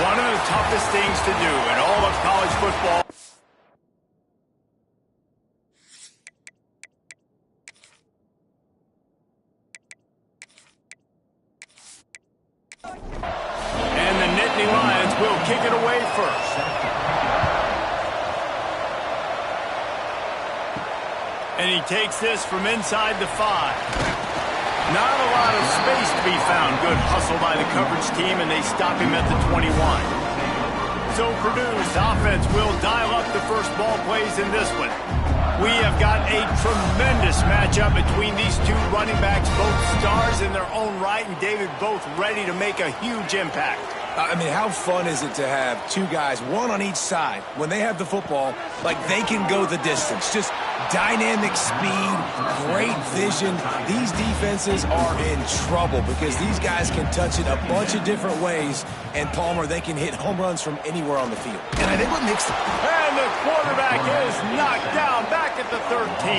One of the toughest things to do in all of college football. And the Nittany Lions will kick it away first. And he takes this from inside the 5. Not a lot of space to be found. Good hustle by the coverage team, and they stop him at the 21. So Purdue's offense will dial up the first ball plays in this one. We have got a tremendous matchup between these two running backs, both stars in their own right, and David, both ready to make a huge impact. I mean, how fun is it to have two guys, one on each side, when they have the football, like they can go the distance. Just dynamic speed, great vision. These defenses are in trouble because these guys can touch it a bunch of different ways, and Palmer, they can hit home runs from anywhere on the field. And I think what makes them... And the quarterback is knocked down back at the 13.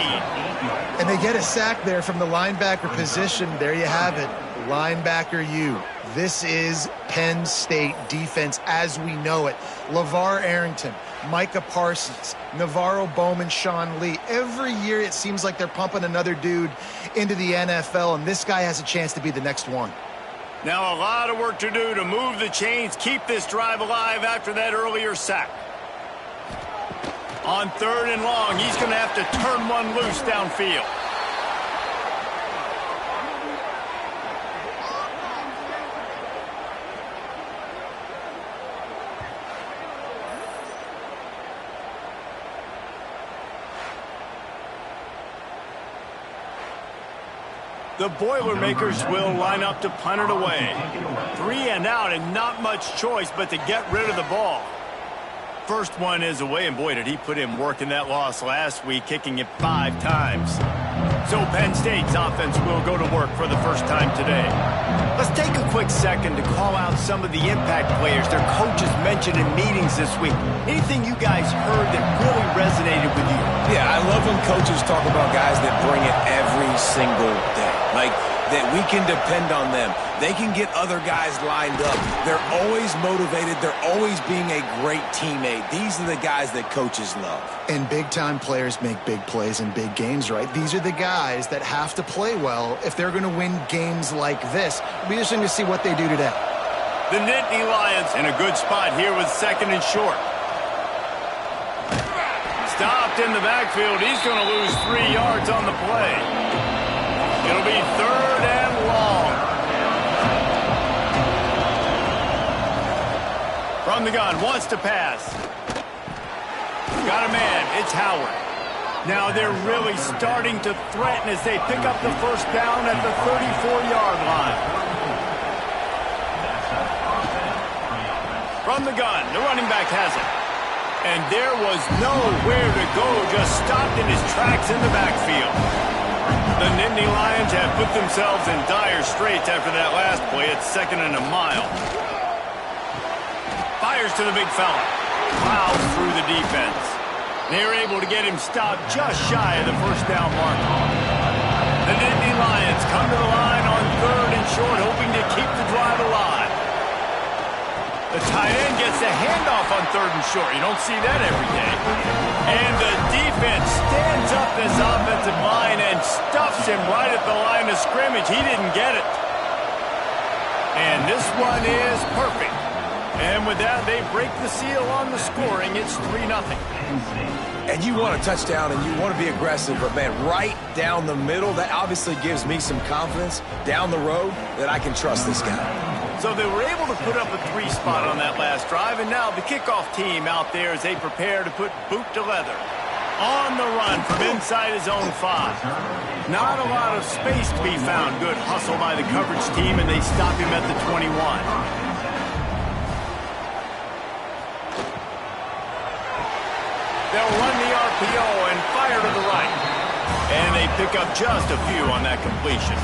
And they get a sack there from the linebacker position. There you have it. Linebacker U. This is Penn State defense as we know it. LeVar Arrington, Micah Parsons, Navarro Bowman, Sean Lee. Every year it seems like they're pumping another dude into the NFL, and this guy has a chance to be the next one. Now a lot of work to do to move the chains, keep this drive alive after that earlier sack. On 3rd and long, he's going to have to turn one loose downfield. The Boilermakers will line up to punt it away. 3 and out and not much choice but to get rid of the ball. First one is away, and boy, did he put in work in that loss last week, kicking it 5 times. So Penn State's offense will go to work for the first time today. Let's take a quick second to call out some of the impact players their coaches mentioned in meetings this week. Anything you guys heard that really resonated with you? Yeah, I love when coaches talk about guys that bring it every single day. Like, that we can depend on them. They can get other guys lined up. They're always motivated. They're always being a great teammate. These are the guys that coaches love. And big-time players make big plays in big games, right? These are the guys that have to play well if they're going to win games like this. It'll be interesting to see what they do today. The Nittany Lions in a good spot here with 2nd and short. Stopped in the backfield. He's going to lose 3 yards on the play. It'll be 3rd and long. From the gun, wants to pass. Got a man, it's Howard. Now they're really starting to threaten as they pick up the first down at the 34-yard line. From the gun, the running back has it. And there was nowhere to go, just stopped in his tracks in the backfield. The Nittany Lions have put themselves in dire straits after that last play. It's 2nd and a mile. Fires to the big fella. Plows through the defense. They're able to get him stopped just shy of the first down mark. The Nittany Lions come to the line on 3rd and short, hoping to keep the drive alive. The tight end gets the handoff on 3rd and short. You don't see that every day. And the defense stands up this offensive line and stuffs him right at the line of scrimmage. He didn't get it. And this one is perfect. And with that, they break the seal on the scoring. It's 3-0. And you want a touchdown and you want to be aggressive, but, man, right down the middle, that obviously gives me some confidence down the road that I can trust this guy. So they were able to put up a 3 spot on that last drive, and now the kickoff team out there as they prepare to put boot to leather. On the run from inside his own 5. Not a lot of space to be found. Good hustle by the coverage team, and they stop him at the 21. They'll run the RPO and fire to the right. And they pick up just a few on that completion.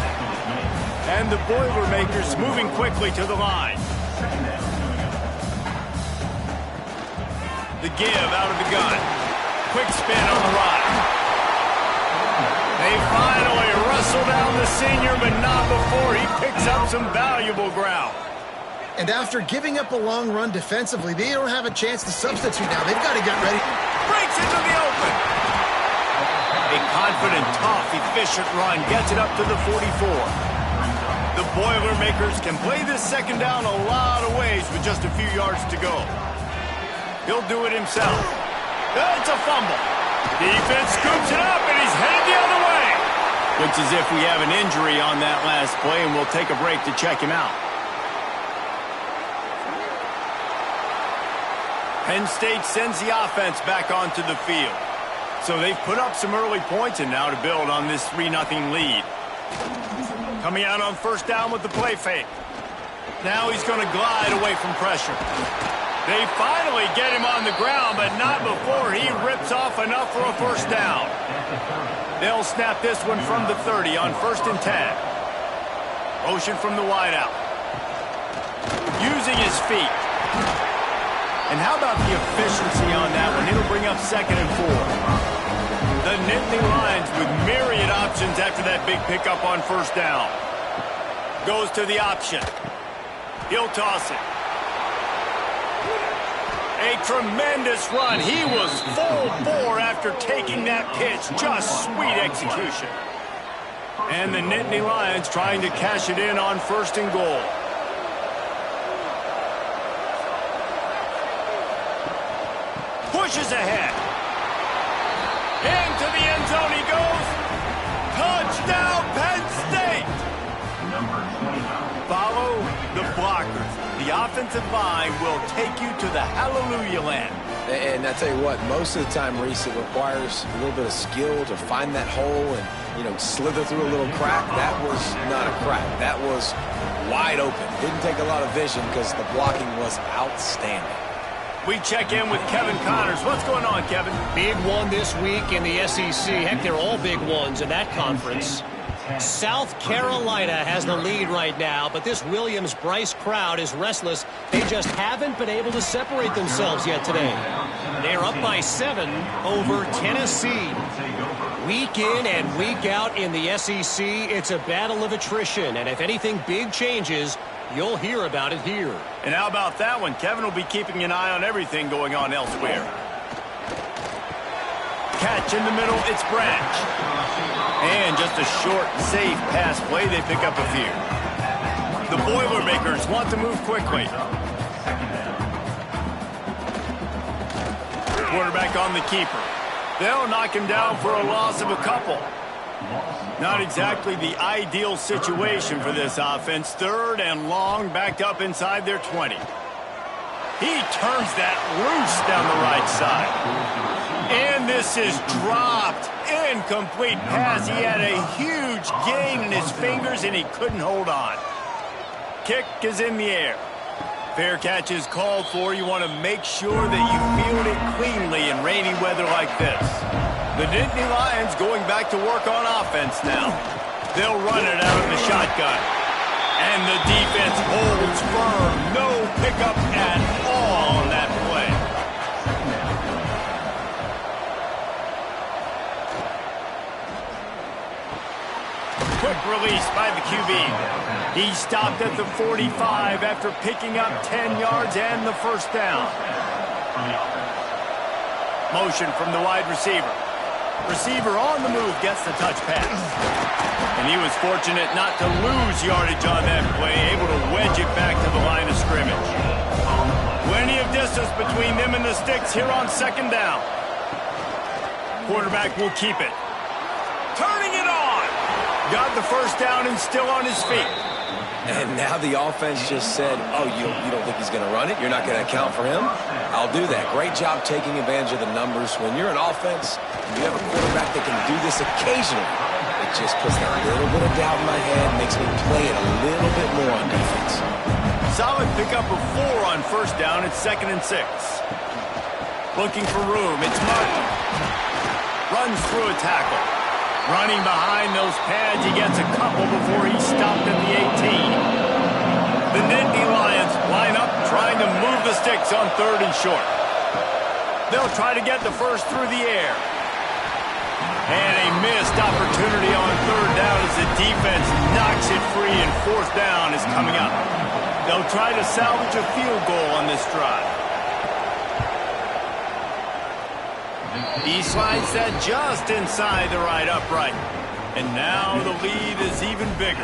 And the Boilermakers moving quickly to the line. The give out of the gun. Quick spin on the right. They finally wrestle down the senior, but not before he picks up some valuable ground. And after giving up a long run defensively, they don't have a chance to substitute now. They've got to get ready. Breaks into the open. A confident, tough, efficient run gets it up to the 44. The Boilermakers can play this second down a lot of ways with just a few yards to go. He'll do it himself. It's a fumble. Defense scoops it up, and he's headed the other way. Looks as if we have an injury on that last play, and we'll take a break to check him out. Penn State sends the offense back onto the field. So they've put up some early points and now to build on this 3-0 lead. Coming out on first down with the play fake. Now he's going to glide away from pressure. They finally get him on the ground, but not before he rips off enough for a first down. They'll snap this one from the 30 on 1st and 10. Motion from the wideout. Using his feet. And how about the efficiency on that one? It'll bring up 2nd and 4. The Nittany Lions with myriad options after that big pickup on first down. Goes to the option. He'll toss it. A tremendous run. He was full bore after taking that pitch. Just sweet execution. And the Nittany Lions trying to cash it in on 1st and goal. Pushes ahead. Into the end zone he goes. Touchdown, Penn State! Follow the blockers. The offensive line will take you to the hallelujah land. And I tell you what, most of the time, Reese, it requires a little bit of skill to find that hole and, slither through a little crack. That was not a crack. That was wide open. Didn't take a lot of vision because the blocking was outstanding. We check in with Kevin Connors. What's going on, Kevin? Big one this week in the SEC. Heck, they're all big ones in that conference. South Carolina has the lead right now, but this Williams-Brice crowd is restless. They just haven't been able to separate themselves yet today. They're up by 7 over Tennessee. Week in and week out in the SEC, it's a battle of attrition, and if anything big changes, you'll hear about it here. And how about that one? Kevin will be keeping an eye on everything going on elsewhere. Catch in the middle, it's Branch. And just a short, safe pass play, they pick up a few. The Boilermakers want to move quickly. Quarterback on the keeper. They'll knock him down for a loss of a couple. Not exactly the ideal situation for this offense. 3rd and long, backed up inside their 20. He turns that loose down the right side. And this is dropped. Incomplete pass. He had a huge gain in his fingers, and he couldn't hold on. Kick is in the air. Fair catch is called for. You want to make sure that you field it cleanly in rainy weather like this. The Nittany Lions going back to work on offense now. They'll run it out of the shotgun. And the defense holds firm. No pickup at all on that play. Quick release by the QB. He stopped at the 45 after picking up 10 yards and the first down. Motion from the wide receiver. Receiver on the move gets the touch pass. And he was fortunate not to lose yardage on that play, able to wedge it back to the line of scrimmage. Plenty of distance between them and the sticks here on 2nd down. Quarterback will keep it. Turning it on. Got the first down and still on his feet. And now the offense just said, oh, you don't think he's going to run it? You're not going to account for him? I'll do that. Great job taking advantage of the numbers. When you're an offense, and you have a quarterback that can do this occasionally, it just puts that little bit of doubt in my head, makes me play it a little bit more on defense. Solid pickup of 4 on first down. It's 2nd and 6. Looking for room. It's Martin. Runs through a tackle. Running behind those pads, he gets a couple before he's stopped at the 18. The Nittany Lions line up, trying to move the sticks on 3rd and short. They'll try to get the first through the air. And a missed opportunity on 3rd down as the defense knocks it free, and 4th down is coming up. They'll try to salvage a field goal on this drive. He slides that just inside the right upright. And now the lead is even bigger.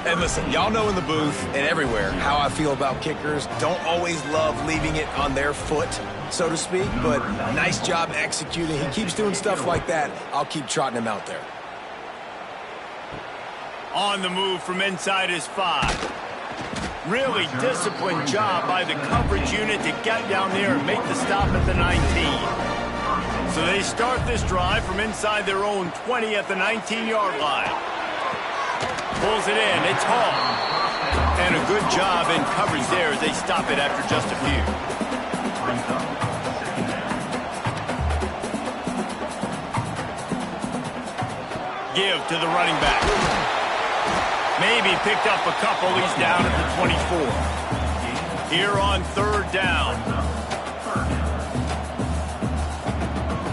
And listen, y'all know in the booth and everywhere how I feel about kickers. Don't always love leaving it on their foot, so to speak, but nice job executing. He keeps doing stuff like that. I'll keep trotting him out there. On the move from inside his 5. Really disciplined job by the coverage unit to get down there and make the stop at the 19. So they start this drive from inside their own 20 at the 19-yard line. Pulls it in. It's Hall. And a good job in coverage there as they stop it after just a few. Give to the running back. Maybe picked up a couple. He's down at the 24. Here on 3rd down.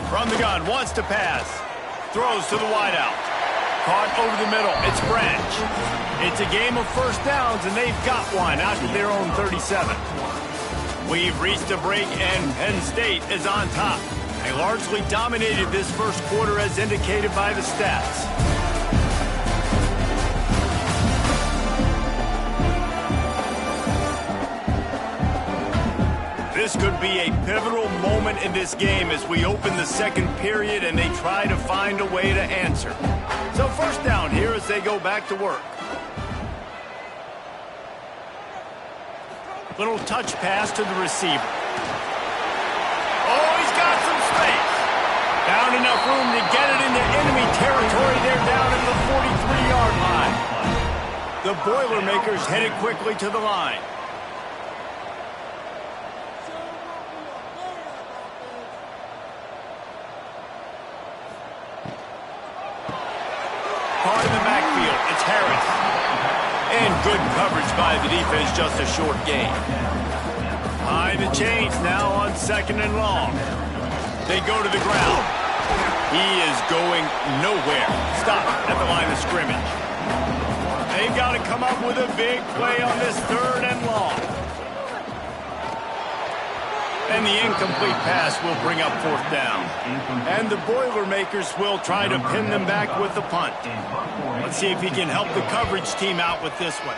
From the gun, wants to pass. Throws to the wideout. Caught over the middle. It's Branch. It's a game of first downs, and they've got one out to their own 37. We've reached a break, and Penn State is on top. They largely dominated this first quarter as indicated by the stats. This could be a pivotal moment in this game as we open the second period and they try to find a way to answer. So first down here as they go back to work. Little touch pass to the receiver. Oh, he's got some space. Found enough room to get it into enemy territory. They're down at the 43-yard line. The Boilermakers headed quickly to the line. Part in the backfield, it's Harris. And good coverage by the defense, just a short gain. High the chains now on 2nd and long. They go to the ground. He is going nowhere. Stop at the line of scrimmage. They've got to come up with a big play on this 3rd and long. And the incomplete pass will bring up 4th down. And the Boilermakers will try to pin them back with the punt. Let's see if he can help the coverage team out with this one.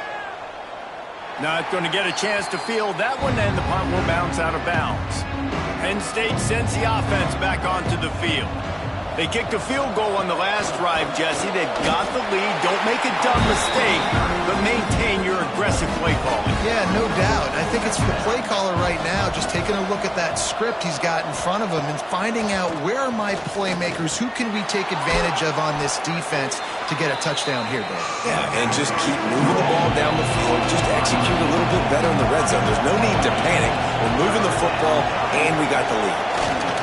Not going to get a chance to field that one, and the punt will bounce out of bounds. Penn State sends the offense back onto the field. They kicked a field goal on the last drive, Jesse. They've got the lead. Don't make a dumb mistake, but maintain your aggressive play calling. Yeah, no doubt. I think it's for the play caller right now, just taking a look at that script he's got in front of him and finding out where are my playmakers, who can we take advantage of on this defense to get a touchdown here, Dave. Yeah, and just keep moving the ball down the field. Just execute a little bit better in the red zone. There's no need to panic. We're moving the football, and we got the lead.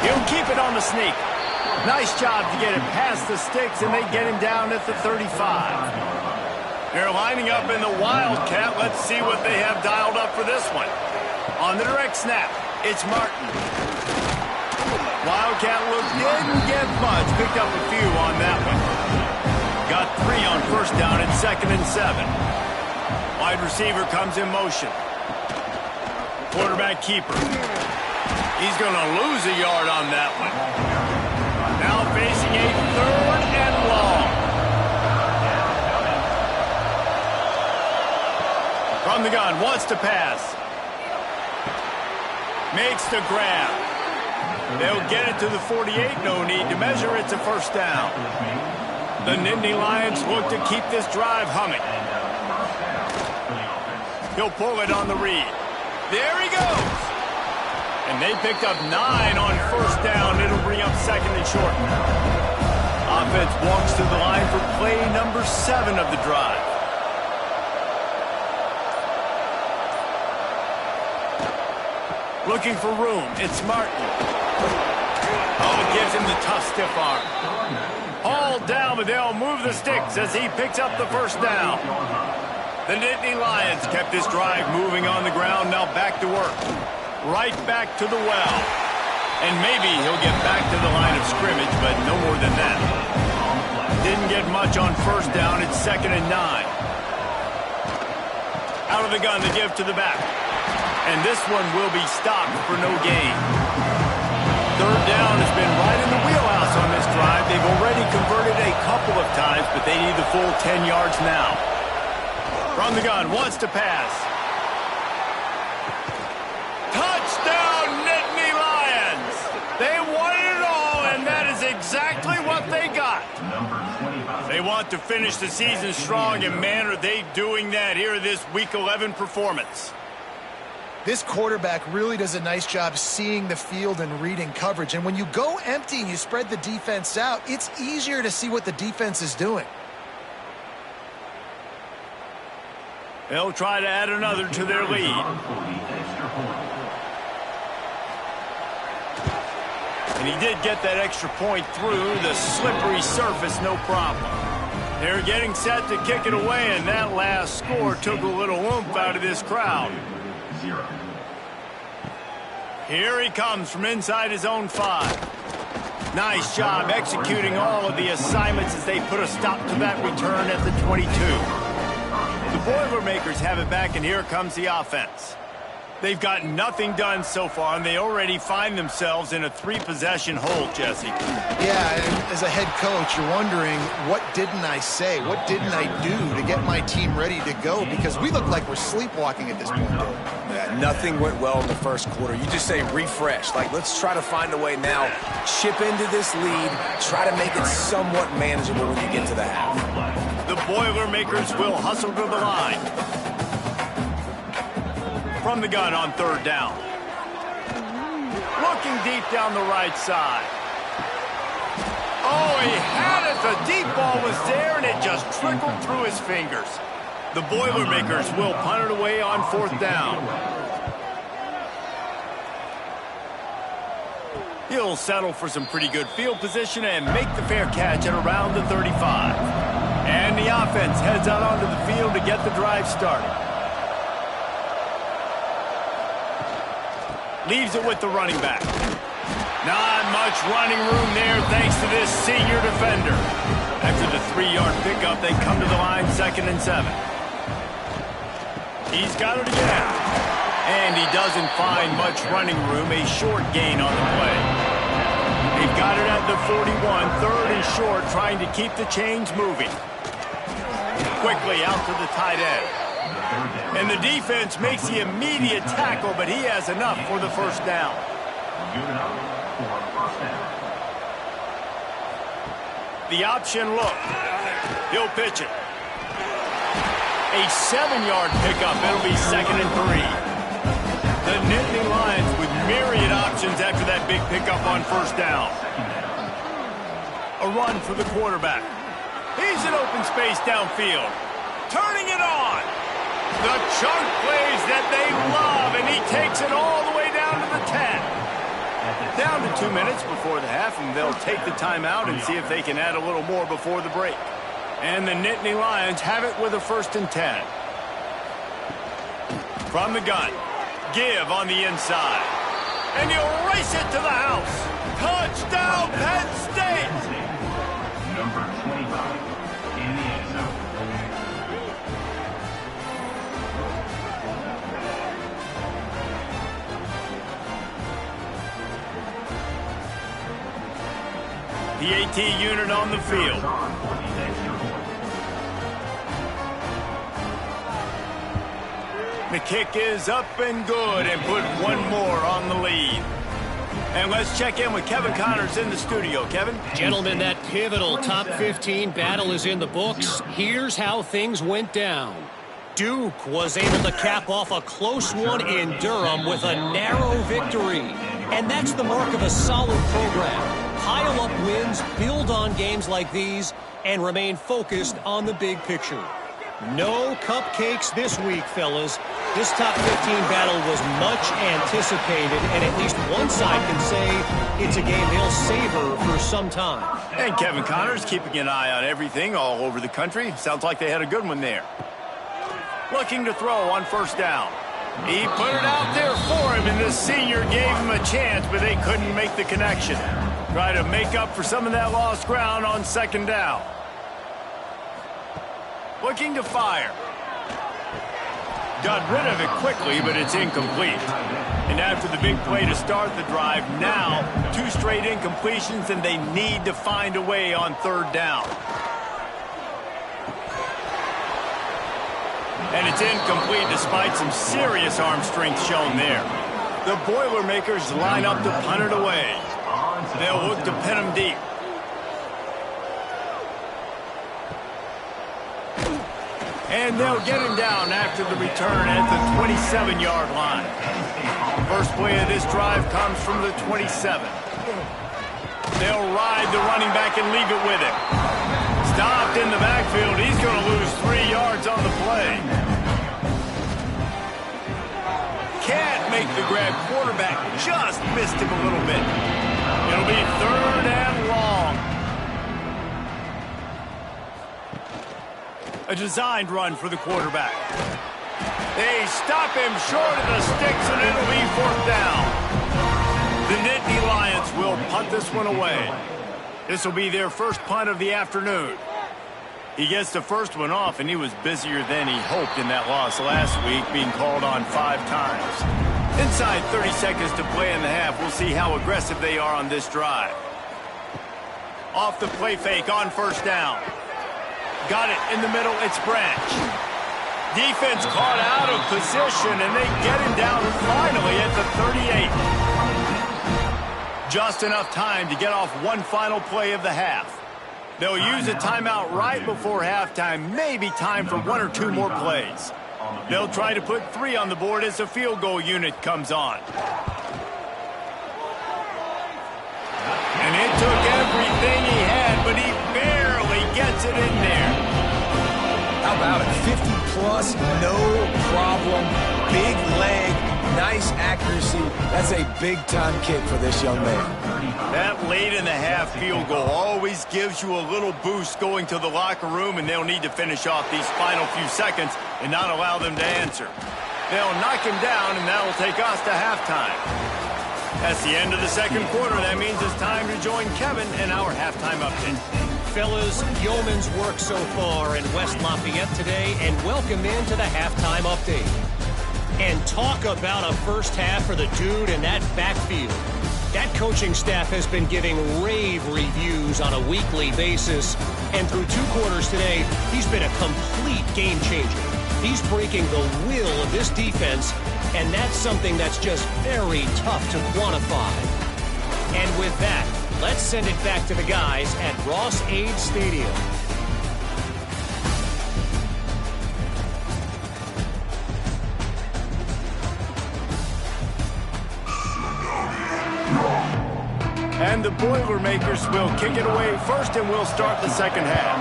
He'll keep it on the sneak. Nice job to get it past the sticks, and they get him down at the 35. They're lining up in the Wildcat. Let's see what they have dialed up for this one. On the direct snap, it's Martin. Wildcat look didn't get much. Picked up a few on that one. Got 3 on first down and 2nd and 7. Wide receiver comes in motion. Quarterback keeper. He's going to lose a yard on that one. Now facing a 3rd and long. From the gun, wants to pass. Makes the grab. They'll get it to the 48. No need to measure. It's a first down. The Nittany Lions look to keep this drive humming. He'll pull it on the read. There he goes. And they picked up 9 on first down. It'll bring up 2nd and short. Offense walks to the line for play number 7 of the drive. Looking for room. It's Martin. Oh, gives him the tough stiff arm. Hauled down, but they'll move the sticks as he picks up the first down. The Nittany Lions kept this drive moving on the ground. Now back to work. Right back to the well. And maybe he'll get back to the line of scrimmage, but no more than that. Didn't get much on first down. It's 2nd and 9. Out of the gun to give to the back. And this one will be stopped for no gain. Third down has been right in the wheelhouse on this drive. They've already converted a couple of times, but they need the full 10 yards now. From the gun, wants to pass. Touchdown, Nittany Lions! They wanted it all, and that is exactly what they got. They want to finish the season strong, and man, are they doing that here in this Week 11 performance. This quarterback really does a nice job seeing the field and reading coverage. And when you go empty and you spread the defense out, it's easier to see what the defense is doing. They'll try to add another to their lead. And he did get that extra point through the slippery surface, no problem. They're getting set to kick it away, and that last score took a little oomph out of this crowd. Here he comes from inside his own 5. Nice job executing all of the assignments as they put a stop to that return at the 22. The Boilermakers have it back, and here comes the offense. They've gotten nothing done so far, and they already find themselves in a 3-possession hole, Jesse. Yeah, and as a head coach, you're wondering, what didn't I say? What didn't I do to get my team ready to go? Because we look like we're sleepwalking at this point. Yeah, nothing went well in the first quarter. You just say refresh. Like, let's try to find a way now. Chip into this lead. Try to make it somewhat manageable when you get to the half. The Boilermakers will hustle to the line. From the gun on third down. Looking deep down the right side. Oh, he had it. The deep ball was there, and it just trickled through his fingers. The Boilermakers will punt it away on fourth down. He'll settle for some pretty good field position and make the fair catch at around the 35. And the offense heads out onto the field to get the drive started. Leaves it with the running back. Not much running room there thanks to this senior defender. After the 3-yard pickup, they come to the line 2nd and 7. He's got it again. And he doesn't find much running room. A short gain on the play. They've got it at the 41, 3rd and short, trying to keep the chains moving. Quickly out to the tight end. And the defense makes the immediate tackle, but he has enough for the first down. The option look. He'll pitch it. A 7-yard pickup. It'll be 2nd and 3. The Nittany Lions with myriad options after that big pickup on first down. A run for the quarterback. He's in open space downfield. Turning it on. The chunk plays that they love, and he takes it all the way down to the 10. Down to 2 minutes before the half, and they'll take the timeout and see if they can add a little more before the break. And the Nittany Lions have it with a 1st and 10. From the gun, give on the inside. And he'll race it to the house. Touchdown, Penn State! Number 25 in the end zone. The AT unit on the field. The kick is up and good, and put one more on the lead. And let's check in with Kevin Connors in the studio. Kevin? Gentlemen, that pivotal top 15 battle is in the books. Here's how things went down. Duke was able to cap off a close one in Durham with a narrow victory. And that's the mark of a solid program. Pile up wins, build on games like these, and remain focused on the big picture. No cupcakes this week, fellas. This top 15 battle was much anticipated, and at least one side can say it's a game they'll savor for some time. And Kevin Connors keeping an eye on everything all over the country. Sounds like they had a good one there. Looking to throw on first down. He put it out there for him, and the senior gave him a chance, but they couldn't make the connection. Try to make up for some of that lost ground on second down. Looking to fire. Got rid of it quickly, but it's incomplete. And after the big play to start the drive, now 2 straight incompletions, and they need to find a way on 3rd down. And it's incomplete despite some serious arm strength shown there. The Boilermakers line up to punt it away. They'll look to pin them deep. And they'll get him down after the return at the 27-yard line. First play of this drive comes from the 27. They'll ride the running back and leave it with him. Stopped in the backfield. He's going to lose 3 yards on the play. Can't make the grab. Quarterback just missed him a little bit. It'll be 3rd and long. A designed run for the quarterback. They stop him short of the sticks, and it'll be 4th down. The Nittany Lions will punt this one away. This will be their first punt of the afternoon. He gets the first one off, and he was busier than he hoped in that loss last week, being called on 5 times. Inside 30 seconds to play in the half. We'll see how aggressive they are on this drive. Off the play fake on 1st down. Got it in the middle. It's Branch. Defense caught out of position, and they get him down finally at the 38. Just enough time to get off one final play of the half. They'll use a timeout right before halftime, maybe time for 1 or 2 more plays. They'll try to put 3 on the board as the field goal unit comes on. And it took everything he had, but he barely gets it in there. How about it? 50-plus, no problem. Big leg, nice accuracy. That's a big-time kick for this young man. That late-in-the-half field goal always gives you a little boost going to the locker room, and they'll need to finish off these final few seconds and not allow them to answer. They'll knock him down, and that'll take us to halftime. That's the end of the 2nd quarter. That means it's time to join Kevin in our halftime update. Fellas, yeoman's work so far in West Lafayette today, and welcome into the halftime update. And talk about a first half for the dude in that backfield. That coaching staff has been giving rave reviews on a weekly basis, and through 2 quarters today, he's been a complete game changer. He's breaking the will of this defense, and that's something that's just very tough to quantify. And with that, let's send it back to the guys at Ross-Ade Stadium. And the Boilermakers will kick it away first, and we'll start the 2nd half.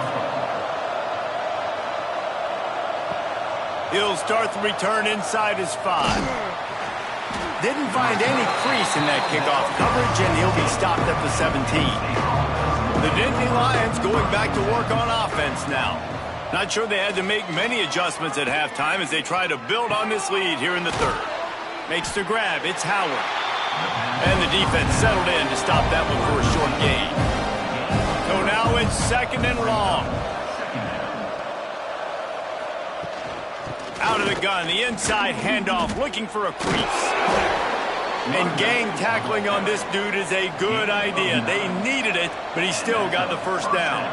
He'll start the return inside his 5. Didn't find any crease in that kickoff coverage, and he'll be stopped at the 17. The Nittany Lions going back to work on offense now. Not sure they had to make many adjustments at halftime as they try to build on this lead here in the 3rd. Makes the grab. It's Howard. And the defense settled in to stop that one for a short gain. So now it's 2nd and long. Out of the gun, the inside handoff, looking for a crease. And gang tackling on this dude is a good idea. They needed it, but he still got the first down.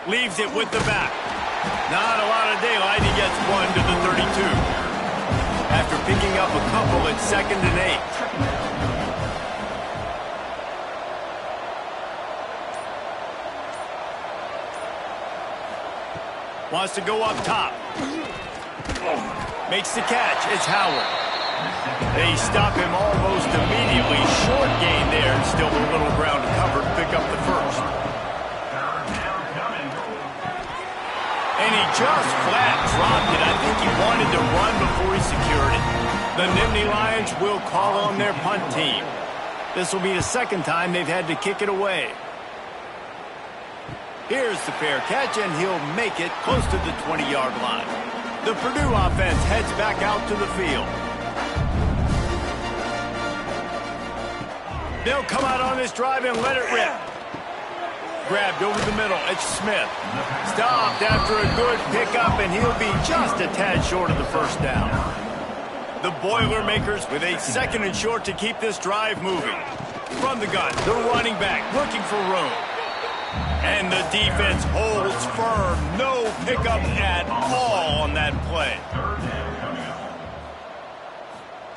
Leaves it with the back. Not a lot of daylight. He gets 1 to the 32. After picking up a couple, it's 2nd and 8. Wants to go up top. Makes the catch. It's Howard. They stop him almost immediately. Short gain there, and still a little ground to cover to pick up the first. And he just flat dropped it. I think he wanted to run before he secured it. The Nittany Lions will call on their punt team. This will be the 2nd time they've had to kick it away. Here's the fair catch, and he'll make it close to the 20-yard line. The Purdue offense heads back out to the field. They'll come out on this drive and let it rip. Grabbed over the middle. It's Smith. Stopped after a good pickup, and he'll be just a tad short of the first down. The Boilermakers with a 2nd and short to keep this drive moving. From the gun, the running back looking for room. And the defense holds firm. No pickup at all on that play.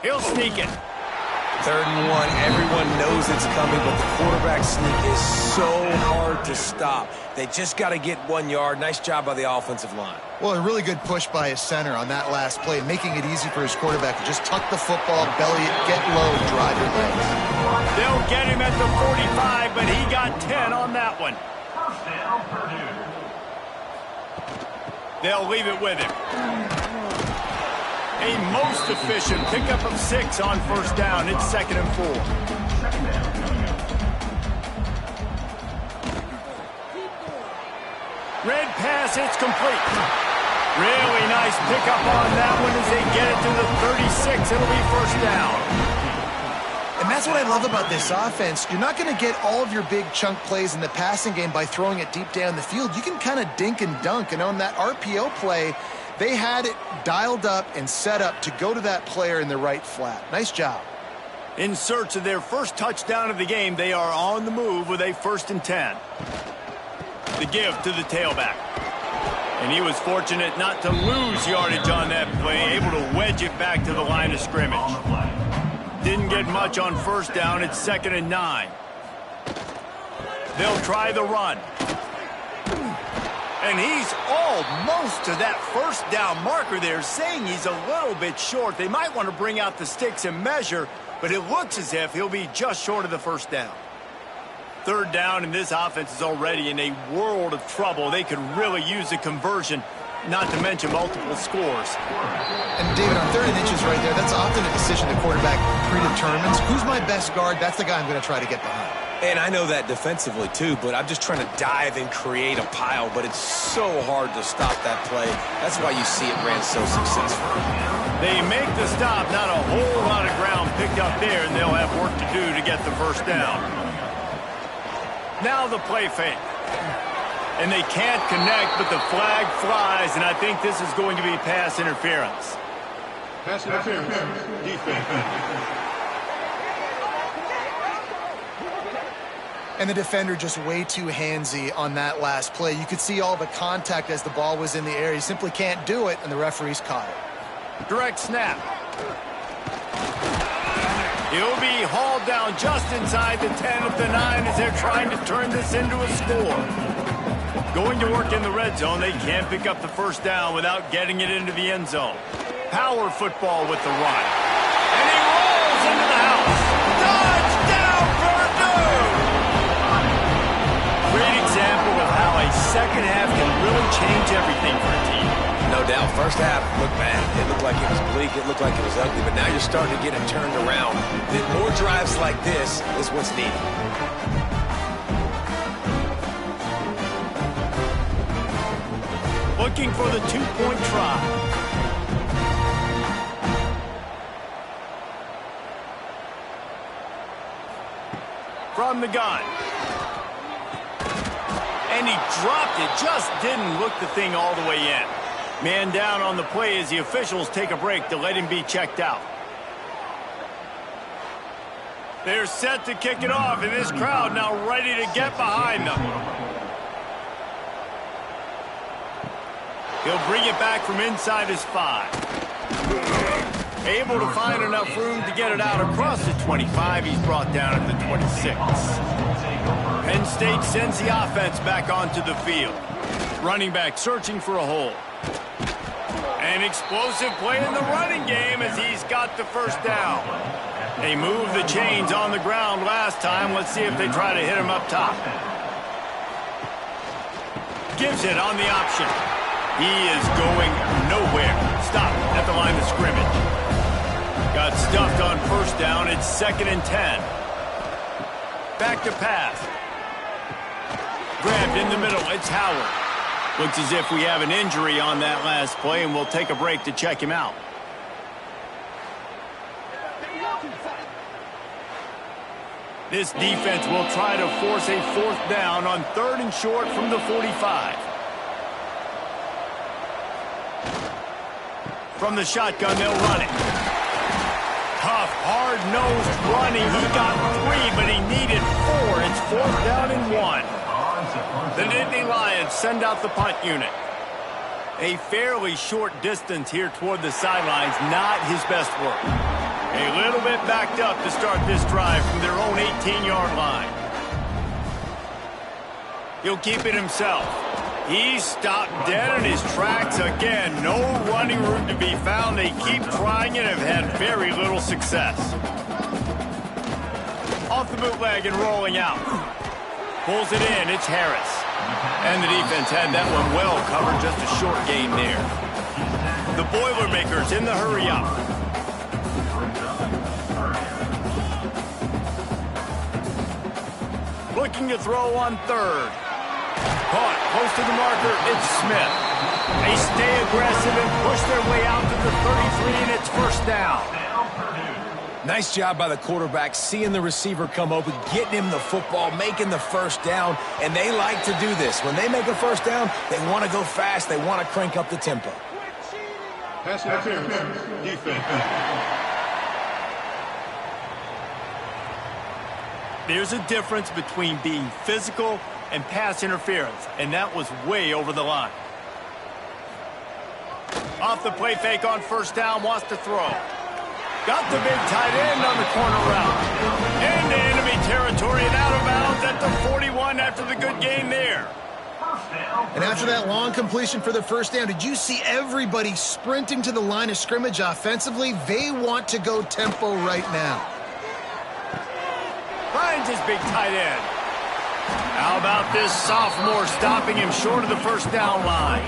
He'll sneak it. 3rd and 1. Everyone knows it's coming, but the quarterback sneak is so hard to stop. They just got to get 1 yard. Nice job by the offensive line. Well, a really good push by his center on that last play, making it easy for his quarterback to just tuck the football, belly it, get low, drive your legs. They'll get him at the 45, but he got 10 on that one. First down, Purdue. They'll leave it with him. A most efficient pickup of 6 on first down. It's 2nd and 4. Red pass, it's complete. Really nice pickup on that one as they get it to the 36. It'll be first down. And that's what I love about this offense. You're not going to get all of your big chunk plays in the passing game by throwing it deep down the field. You can kind of dink and dunk. And on that RPO play, they had it dialed up and set up to go to that player in the right flat. Nice job. In search of their first touchdown of the game, they are on the move with a 1st and 10. The give to the tailback. And he was fortunate not to lose yardage on that play, able to wedge it back to the line of scrimmage. Didn't get much on first down. It's 2nd and 9. They'll try the run. And he's almost to that first down marker there, saying he's a little bit short. They might want to bring out the sticks and measure, but it looks as if he'll be just short of the first down. 3rd down, and this offense is already in a world of trouble. They could really use a conversion, not to mention multiple scores. And David, on 3rd and inches right there, that's often a decision the quarterback predetermines. Who's my best guard? That's the guy I'm going to try to get behind. And I know that defensively, too, but I'm just trying to dive and create a pile, but it's so hard to stop that play. That's why you see it ran so successfully. They make the stop, not a whole lot of ground picked up there, and they'll have work to do to get the first down. Now the play fake. And they can't connect, but the flag flies, and I think this is going to be pass interference. Pass interference. Defense. And the defender just way too handsy on that last play. You could see all the contact as the ball was in the air. He simply can't do it, and the referees caught it. Direct snap. He'll be hauled down just inside the 10 of the 9 as they're trying to turn this into a score. Going to work in the red zone, they can't pick up the first down without getting it into the end zone. Power football with the run. And he rolls into the house. Touchdown, Purdue! Great example of how a second half can really change everything for a team. No doubt. First half looked bad. It looked like it was bleak. It looked like it was ugly. But now you're starting to get it turned around. Then more drives like this is what's needed. Looking for the two-point try. From the gun. And he dropped it. Just didn't look the thing all the way in. Man down on the play as the officials take a break to let him be checked out. They're set to kick it off, and this crowd now ready to get behind them. He'll bring it back from inside his 5. Able to find enough room to get it out across the 25. He's brought down at the 26. Penn State sends the offense back onto the field. Running back searching for a hole. An explosive play in the running game as he's got the first down. They moved the chains on the ground last time. Let's see if they try to hit him up top. Gives it on the option. He is going nowhere. Stop at the line of scrimmage. Got stuffed on first down. It's 2nd and 10. Back to pass. Grabbed in the middle. It's Howard. Looks as if we have an injury on that last play, and we'll take a break to check him out. This defense will try to force a 4th down on 3rd and short from the 45. From the shotgun, they'll run it. Tough, hard-nosed running. He got 3, but he needed 4. It's 4th down and 1. The Nittany Lions send out the punt unit. A fairly short distance here toward the sidelines, not his best work. A little bit backed up to start this drive from their own 18-yard line. He'll keep it himself. He's stopped dead in his tracks again. No running room to be found. They keep trying and have had very little success. Off the bootleg and rolling out. Pulls it in. It's Harris. And the defense had that one well covered. Just a short gain there. The Boilermakers in the hurry up. Looking to throw on 3rd. Caught close to the marker. It's Smith. They stay aggressive and push their way out to the 33, and it's 1st down. Nice job by the quarterback, seeing the receiver come open, getting him the football, making the 1st down, and they like to do this. When they make a 1st down, they want to go fast. They want to crank up the tempo. Pass interference. Defense. There's a difference between being physical and pass interference, and that was way over the line. Off the play fake on 1st down, wants to throw. Got the big tight end on the corner route. Into enemy territory and out of bounds at the 41 after the good gain there. And after that long completion for the 1st down, did you see everybody sprinting to the line of scrimmage offensively? They want to go tempo right now. Finds his big tight end. How about this sophomore stopping him short of the 1st down line?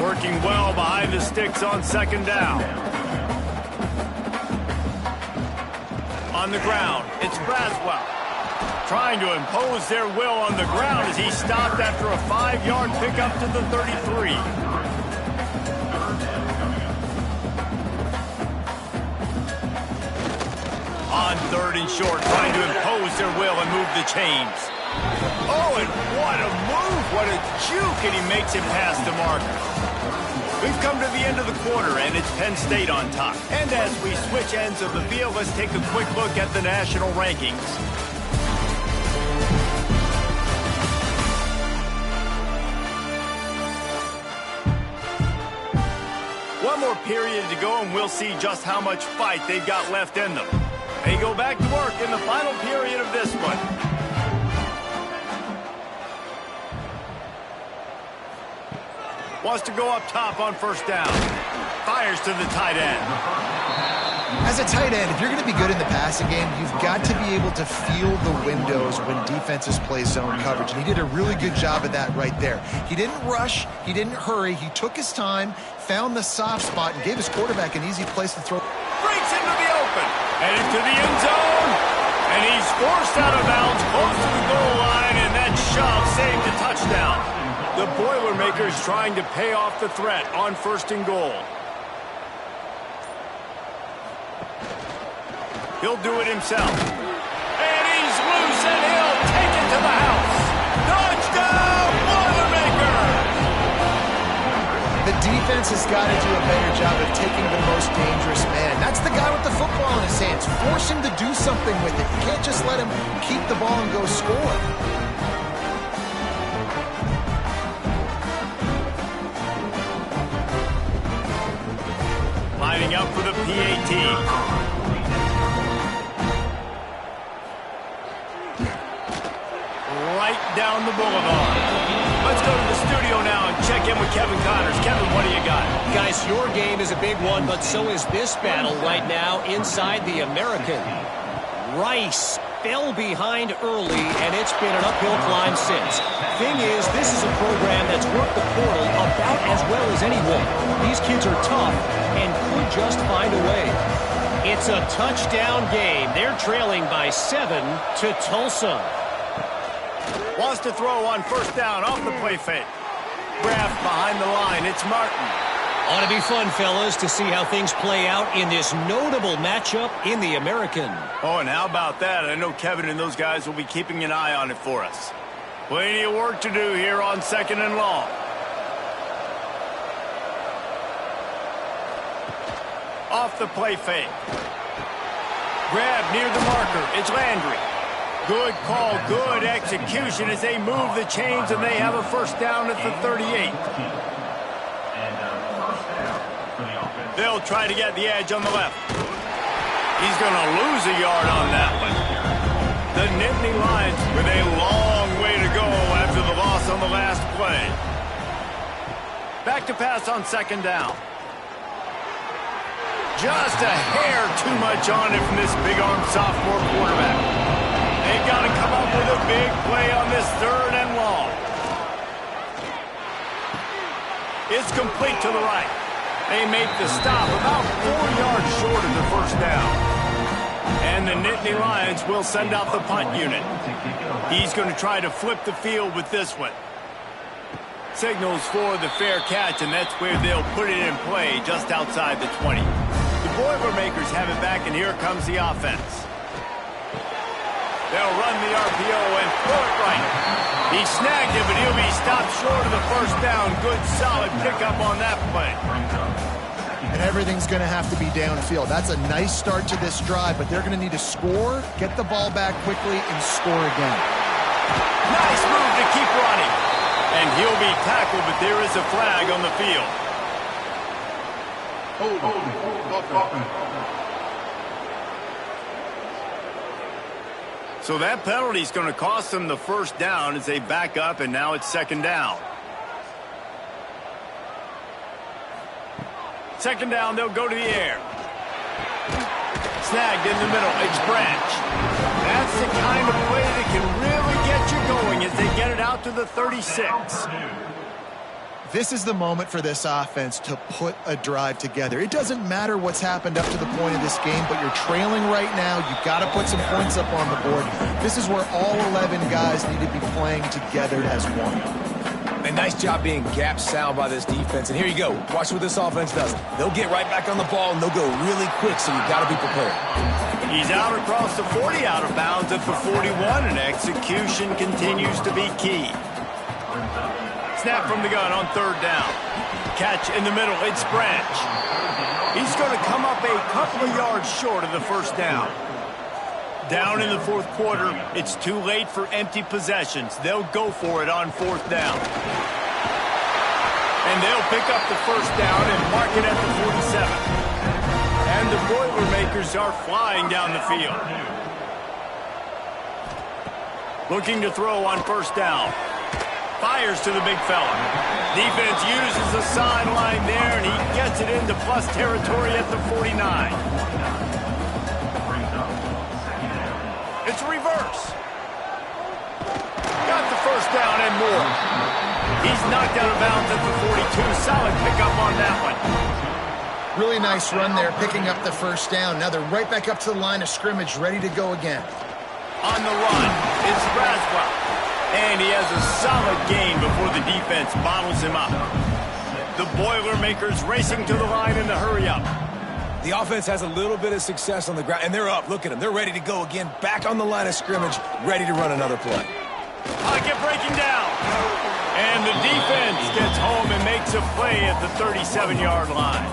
Working well behind the sticks on 2nd down. On the ground, it's Braswell. Trying to impose their will on the ground as he stopped after a 5-yard pickup to the 33. On 3rd and short, trying to impose their will and move the chains. Oh, and what a move, what a juke, and he makes it past the marker. We've come to the end of the quarter, and it's Penn State on top. And as we switch ends of the field, let's take a quick look at the national rankings. One more period to go, and we'll see just how much fight they've got left in them. They go back to work in the final period of this one. Wants to go up top on 1st down. Fires to the tight end. As a tight end, if you're going to be good in the passing game, you've got to be able to feel the windows when defenses play zone coverage. And he did a really good job of that right there. He didn't rush. He didn't hurry. He took his time, found the soft spot, and gave his quarterback an easy place to throw. Breaks into the open. Headed to the end zone. And he's forced out of bounds close to the goal line, and that shove saved a touchdown. The Boilermakers trying to pay off the threat on 1st and goal. He'll do it himself. And he's loose, and he'll take it to the house. Touchdown, Boilermakers! The defense has got to do a better job of taking the most dangerous man. That's the guy with the football in his hands. Force him to do something with it. You can't just let him keep the ball and go score. Lining up for the PAT. Right down the boulevard. Let's go to the studio now and check in with Kevin Connors. Kevin, what do you got? Guys, your game is a big one, but so is this battle right now inside the American. Rice fell behind early, and it's been an uphill climb since. Thing is, this is a program that's worked the portal about as well as anyone. These kids are tough and could just find a way. It's a touchdown game. They're trailing by 7 to Tulsa. Wants to throw on 1st down off the play fake. Grabbed behind the line. It's Martin. Ought to be fun, fellas, to see how things play out in this notable matchup in the American. Oh, and how about that? I know Kevin and those guys will be keeping an eye on it for us. Plenty of work to do here on 2nd and long. Off the play fake. Grab near the marker. It's Landry. Good call, good execution as they move the chains and they have a first down at the 38. They'll try to get the edge on the left. He's going to lose a yard on that one. The Nittany Lions with a long way to go after the loss on the last play. Back to pass on 2nd down. Just a hair too much on it from this big-armed sophomore quarterback. They've got to come up with a big play on this 3rd and long. It's complete to the right. They make the stop about 4 yards short of the first down. And the Nittany Lions will send out the punt unit. He's going to try to flip the field with this one. Signals for the fair catch, and that's where they'll put it in play just outside the 20. The Boilermakers have it back, and here comes the offense. They'll run the RPO and throw it right. He snagged it, but he'll be stopped short of the first down. Good, solid pickup on that play. And everything's going to have to be downfield. That's a nice start to this drive, but they're going to need to score, get the ball back quickly, and score again. Nice move to keep running. And he'll be tackled, but there is a flag on the field. So that penalty is going to cost them the first down as they back up, and now it's 2nd down. 2nd down, they'll go to the air. Snagged in the middle, it's Branch. That's the kind of play that can really get you going as they get it out to the 36. This is the moment for this offense to put a drive together. It doesn't matter what's happened up to the point of this game, but you're trailing right now. You've got to put some points up on the board. This is where all 11 guys need to be playing together as one. And nice job being gap sound by this defense. And here you go. Watch what this offense does. They'll get right back on the ball, and they'll go really quick, so you've got to be prepared. He's out across the 40, out of bounds at the 41, and execution continues to be key. Snap from the gun on 3rd down. Catch in the middle, it's Branch. He's going to come up a couple of yards short of the first down. Down in the 4th quarter, it's too late for empty possessions. They'll go for it on 4th down. And they'll pick up the first down and mark it at the 47. And the Boilermakers are flying down the field. Looking to throw on 1st down. Fires to the big fella. Defense uses the sideline there, and he gets it into plus territory at the 49. It's a reverse. Got the first down and more. He's knocked out of bounds at the 42. Solid pickup on that one. Really nice run there, picking up the first down. Now they're right back up to the line of scrimmage, ready to go again. On the run, it's Braswell. And he has a solid gain before the defense bottles him up. The Boilermakers racing to the line in the hurry up. The offense has a little bit of success on the ground, and they're up. Look at them. They're ready to go again, back on the line of scrimmage, ready to run another play. Pocket breaking down. And the defense gets home and makes a play at the 37-yard line.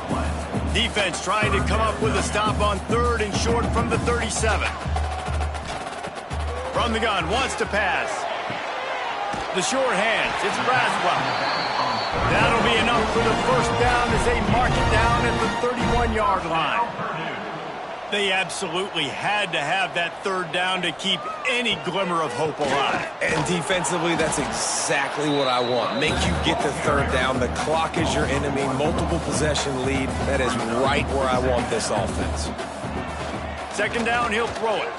Defense trying to come up with a stop on 3rd and short from the 37. From the gun, wants to pass. The short hands, it's Braswell. That'll be enough for the first down as they mark it down at the 31-yard line. They absolutely had to have that 3rd down to keep any glimmer of hope alive. And defensively, that's exactly what I want. Make you get the 3rd down. The clock is your enemy. Multiple possession lead. That is right where I want this offense. 2nd down, he'll throw it.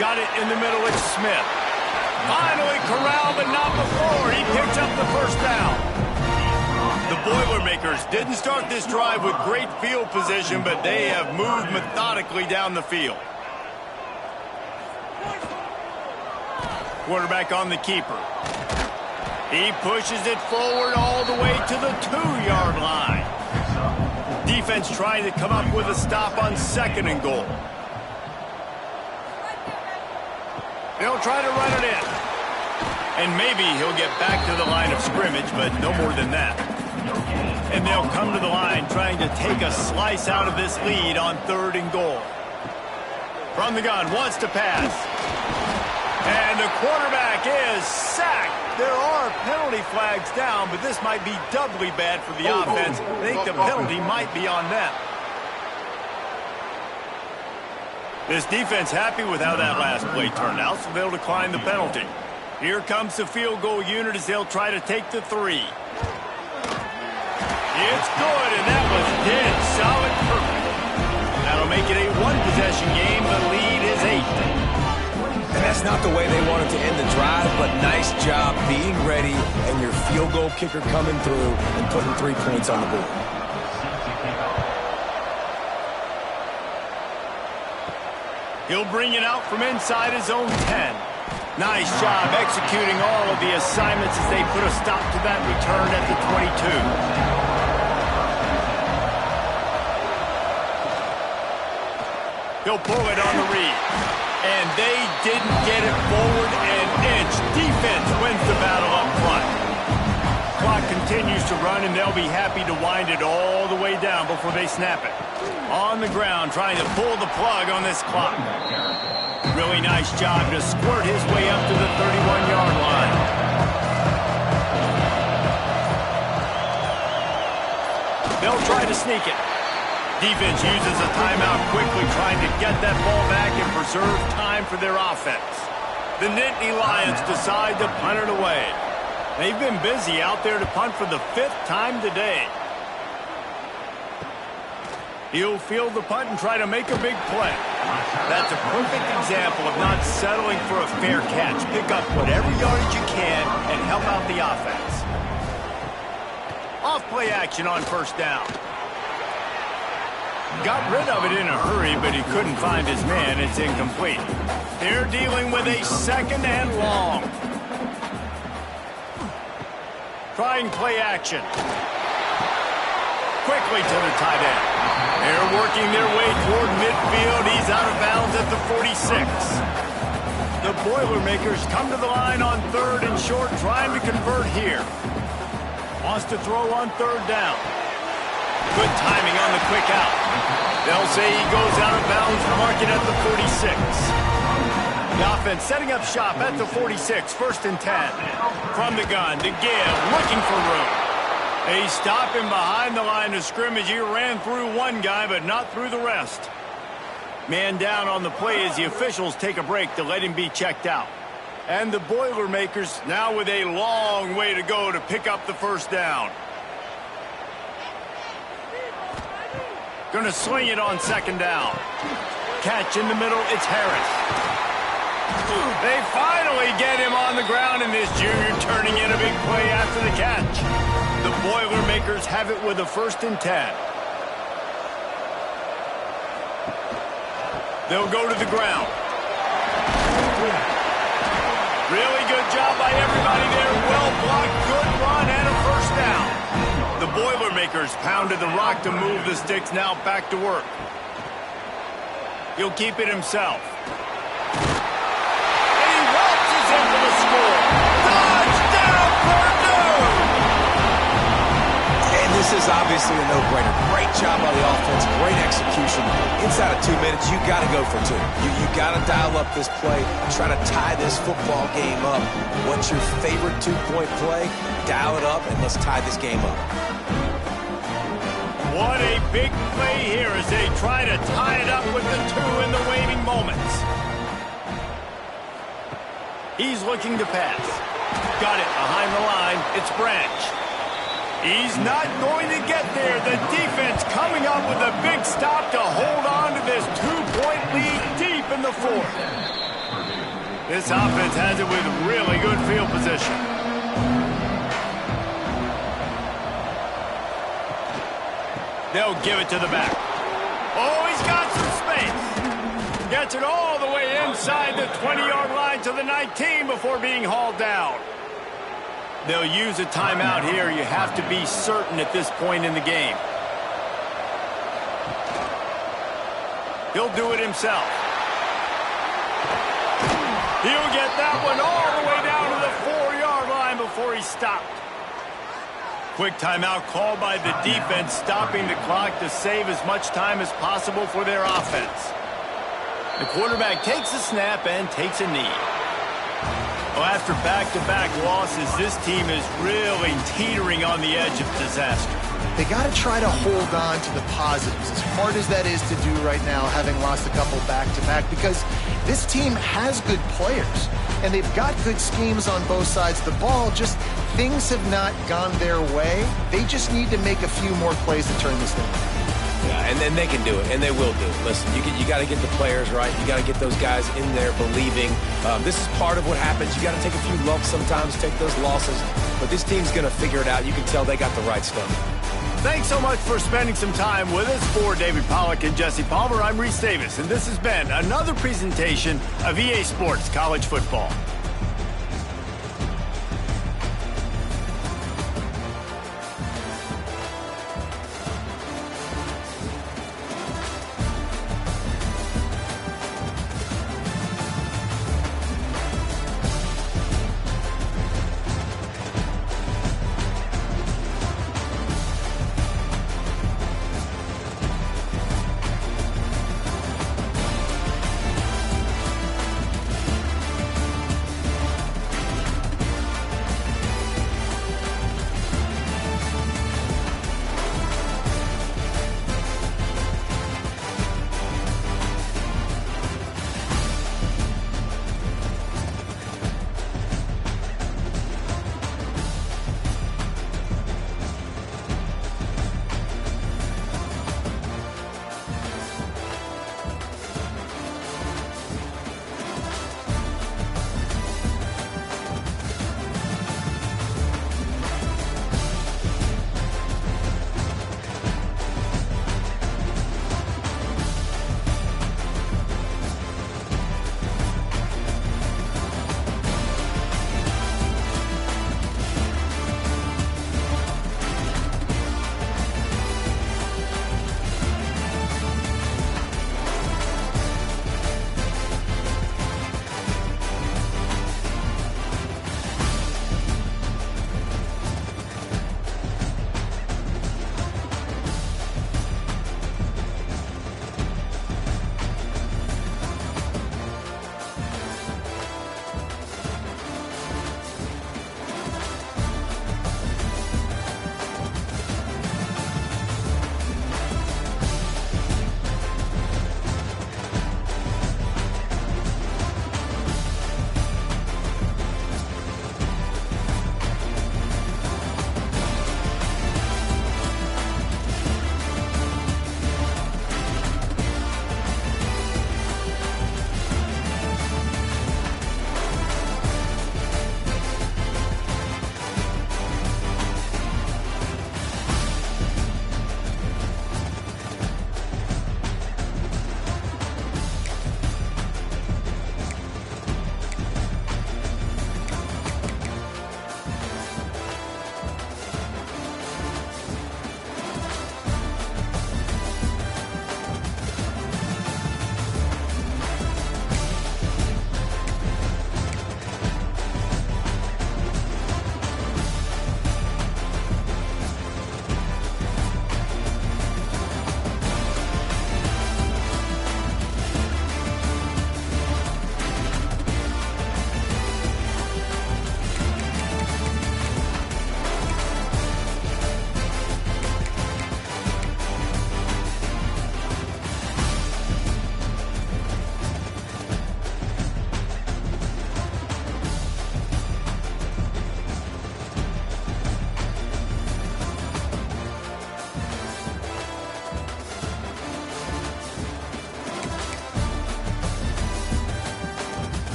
Got it in the middle, it's Smith. Finally corralled, but not before. He picks up the first down. The Boilermakers didn't start this drive with great field position, but they have moved methodically down the field. Quarterback on the keeper. He pushes it forward all the way to the 2-yard line. Defense trying to come up with a stop on 2nd and goal. They'll try to run it in. And maybe he'll get back to the line of scrimmage, but no more than that. And they'll come to the line trying to take a slice out of this lead on 3rd and goal. From the gun, wants to pass. And the quarterback is sacked. There are penalty flags down, but this might be doubly bad for the offense. I think the penalty might be on them. This defense happy with how that last play turned out, so they'll decline the penalty. Here comes the field goal unit as they'll try to take the 3. It's good, and that was dead solid perfect. That'll make it a 1-possession game. The lead is 8. And that's not the way they wanted to end the drive, but nice job being ready and your field goal kicker coming through and putting 3 points on the board. He'll bring it out from inside his own 10. Nice job executing all of the assignments as they put a stop to that return at the 22. He'll pull it on the read. And they didn't get it forward an inch. Defense wins the battle up front. Clock continues to run, and they'll be happy to wind it all the way down before they snap it. On the ground, trying to pull the plug on this clock. Really nice job to squirt his way up to the 31-yard line. They'll try to sneak it. Defense uses a timeout quickly, trying to get that ball back and preserve time for their offense. The Nittany Lions decide to punt it away. They've been busy out there to punt for the 5th time today. He'll field the punt and try to make a big play. That's a perfect example of not settling for a fair catch. Pick up whatever yardage you can and help out the offense. Off play action on 1st down. Got rid of it in a hurry, but he couldn't find his man. It's incomplete. They're dealing with a 2nd and long. Trying play action. Quickly to the tight end. They're working their way toward midfield. He's out of bounds at the 46. The Boilermakers come to the line on 3rd and short, trying to convert here. Wants to throw on 3rd down. Good timing on the quick out. They'll say he goes out of bounds, mark it at the 46. The offense setting up shop at the 46, 1st and 10. From the gun to Gill, looking for room. They stop him behind the line of scrimmage. He ran through one guy, but not through the rest. Man down on the play as the officials take a break to let him be checked out. And the Boilermakers now with a long way to go to pick up the 1st down. Gonna swing it on 2nd down. Catch in the middle, it's Harris. They finally get him on the ground, and this junior turning in a big play after the catch. The Boilermakers have it with a 1st and 10. They'll go to the ground. Really good job by everybody there. Well blocked, good run, and a 1st down. The Boilermakers pounded the rock to move the sticks, now back to work. He'll keep it himself. And he waltzes in for the score. Touchdown, Purdue! And this is obviously a no-brainer. Great job by the offense, great execution. Inside of 2 minutes, you got to go for 2. You got to dial up this play, try to tie this football game up. What's your favorite 2-point play? Dial it up, and let's tie this game up. What a big play here as they try to tie it up with the 2 in the waning moments. He's looking to pass. Got it behind the line. It's Branch. He's not going to get there. The defense coming up with a big stop to hold on to this 2-point lead deep in the 4th. This offense has it with really good field position. They'll give it to the back. Oh, he's got some space. Gets it all the way inside the 20-yard line to the 19 before being hauled down. They'll use a timeout here. You have to be certain at this point in the game. He'll do it himself. He'll get that one all the way down to the 4-yard line before he stopped. Quick timeout called by the defense, stopping the clock to save as much time as possible for their offense. The quarterback takes a snap and takes a knee. Well, after back-to-back losses, this team is really teetering on the edge of disaster. They got to try to hold on to the positives, as hard as that is to do right now, having lost a couple back-to-back, because this team has good players, and they've got good schemes on both sides of the ball. Just things have not gone their way. They just need to make a few more plays to turn this thing around. Yeah, and then they can do it, and they will do it. Listen, you got to get the players right. You got to get those guys in there believing. This is part of what happens. You got to take a few lumps sometimes, take those losses. But this team's going to figure it out. You can tell they got the right stuff. Thanks so much for spending some time with us. For David Pollack and Jesse Palmer, I'm Reese Davis, and this has been another presentation of EA Sports College Football.